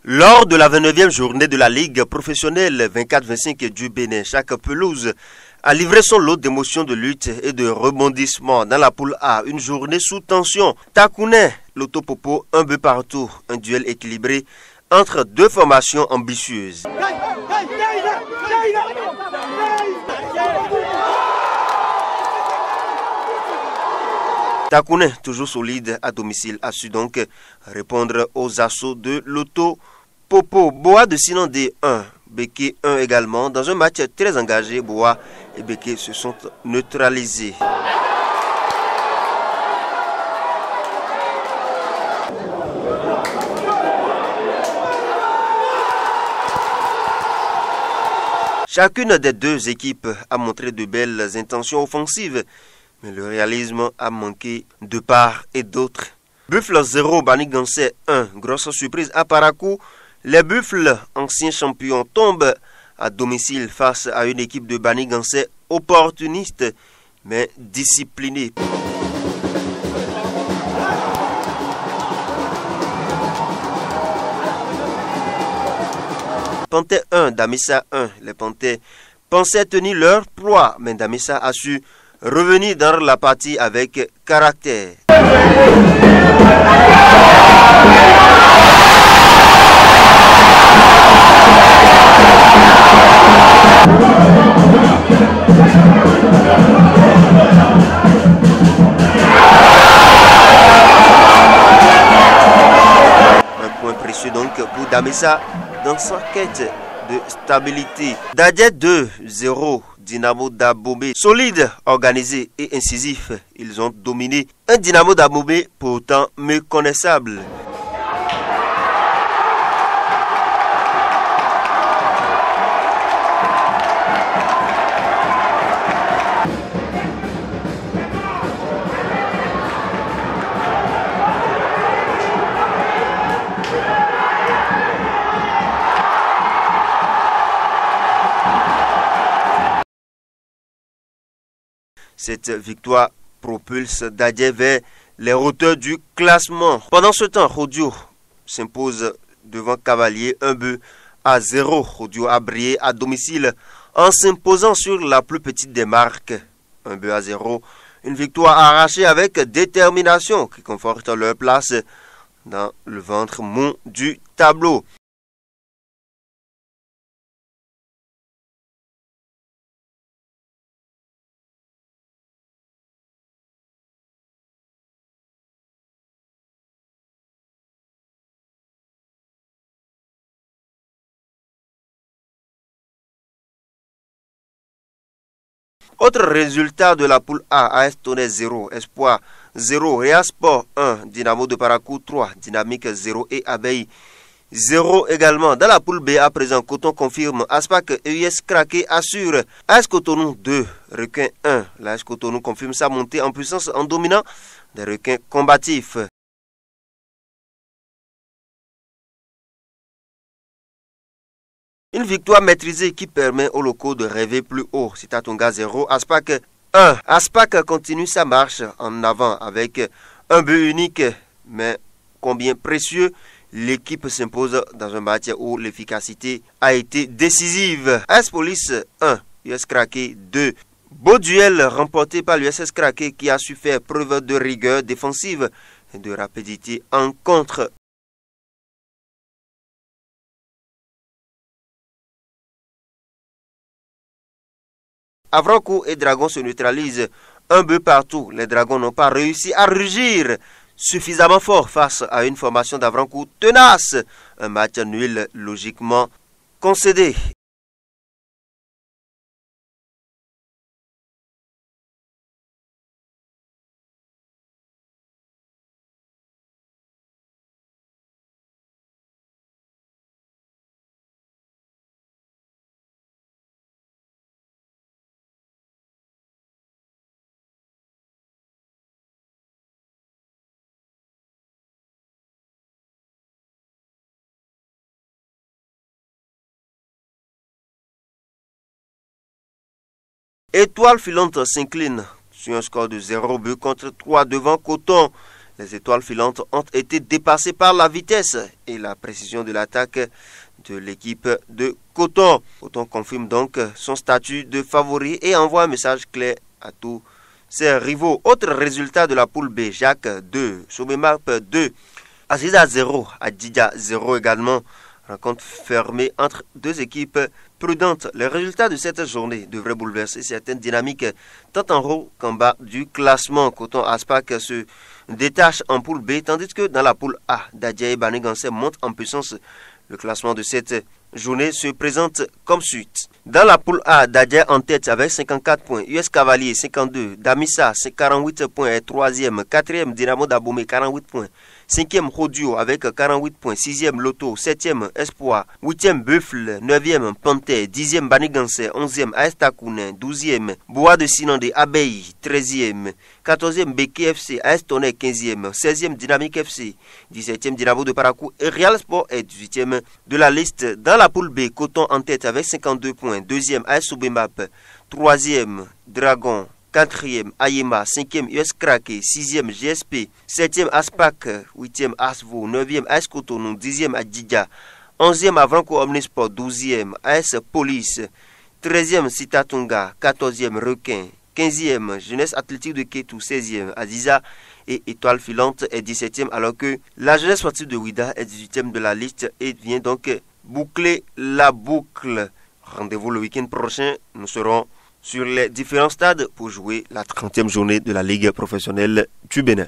Lors de la 29e journée de la Ligue professionnelle 24-25 du Bénin, chaque pelouse a livré son lot d'émotions de lutte et de rebondissement dans la poule A. Une journée sous tension. Takounen, Loto Popo, un but partout. Un duel équilibré entre deux formations ambitieuses. Takounen, toujours solide à domicile, a su donc répondre aux assauts de Loto Popo. Boa de Sinandé 1, Beke 1 également. Dans un match très engagé, Boa et Beke se sont neutralisés. Chacune des deux équipes a montré de belles intentions offensives, mais le réalisme a manqué de part et d'autre. Buffle 0, Banigansé 1. Grosse surprise à Parakou. Les Buffles, anciens champions, tombent à domicile face à une équipe de Banigansé opportuniste, mais disciplinée. Panthère 1, Damissa 1. Les Panthères pensaient tenir leur proie, mais Damissa a su revenir dans la partie avec caractère. Un point précieux donc pour Damissa dans sa quête de stabilité. Dadjet 2-0. Dynamo d'Abomey, solide, organisé et incisif, ils ont dominé un Dynamo d'Abomey pourtant méconnaissable. Cette victoire propulse Dadjet vers les hauteurs du classement. Pendant ce temps, Rodio s'impose devant Cavalier 1-0. Rodio a brillé à domicile en s'imposant sur la plus petite des marques 1-0. Une victoire arrachée avec détermination qui conforte leur place dans le ventre mou du tableau. Autre résultat de la poule A, AS Tonnerre 0, Espoir 0, Réal Sport 1, Dynamo de Parakou 3, Dynamique 0 et Abeille 0 également. Dans la poule B, à présent, Coton confirme, Aspac et US Craqué assure, AS Cotonou 2, Requin 1. L'AS Cotonou confirme sa montée en puissance en dominant des requins combatifs. Une victoire maîtrisée qui permet aux locaux de rêver plus haut. C'est à Tonga 0, Aspac 1. Aspac continue sa marche en avant avec un but unique, mais combien précieux. L'équipe s'impose dans un match où l'efficacité a été décisive. AS Police 1, US Craqué 2. Beau duel remporté par l'USS Craqué qui a su faire preuve de rigueur défensive et de rapidité en contre. Avrancourt et Dragon se neutralisent un but partout. Les Dragons n'ont pas réussi à rugir suffisamment fort face à une formation d'Avrancourt tenace. Un match nul logiquement concédé. Étoile filante s'incline sur un score de 0 but contre 3 devant Coton. Les étoiles filantes ont été dépassées par la vitesse et la précision de l'attaque de l'équipe de Coton. Coton confirme donc son statut de favori et envoie un message clair à tous ses rivaux. Autre résultat de la poule B, Jacques 2, Sobemap 2, Aziza 0, Adidja 0 également. Rencontre fermée entre deux équipes prudentes. Les résultats de cette journée devraient bouleverser certaines dynamiques tant en haut qu'en bas du classement. Coton Aspac se détache en poule B, tandis que dans la poule A, Dadja et Banégansé montent en puissance. Le classement de cette journée se présente comme suite. Dans la poule A, Dadja en tête avec 54 points, US Cavalier 52, Damissa 48 points est 3e, 4e Dynamo d'Abomey 48 points, 5e Rodio avec 48 points, 6e Loto, 7e Espoir, 8e Buffle, 9e Panthère, 10e Banégansé, 11e AS Takounen, 12e Bois de Sinandé Abeille, 13e, 14e Beke FC, AS Tonnerre 15e, 16e Dynamique FC, 17e Dynamo de Parakou et Real Sport est 18e de la liste. Dans la poule B, Coton en tête avec 52 points, 2e AS Sobemap, 3e Dragon, 4e Ayema, 5e US Krake, 6e GSP, 7e Aspac, 8e Asvo, 9e AS Cotonou, 10e Adidja, 11e Avranco Omnisport, 12e AS Police, 13e Sitatunga, 14e Requin, 15e Jeunesse Athlétique de Kétou, 16e Aziza et Étoile Filante est 17e alors que la Jeunesse Sportive de Ouida est 18e de la liste et vient donc boucler la boucle. Rendez-vous le week-end prochain, nous serons sur les différents stades pour jouer la 30e journée de la Ligue professionnelle du Bénin.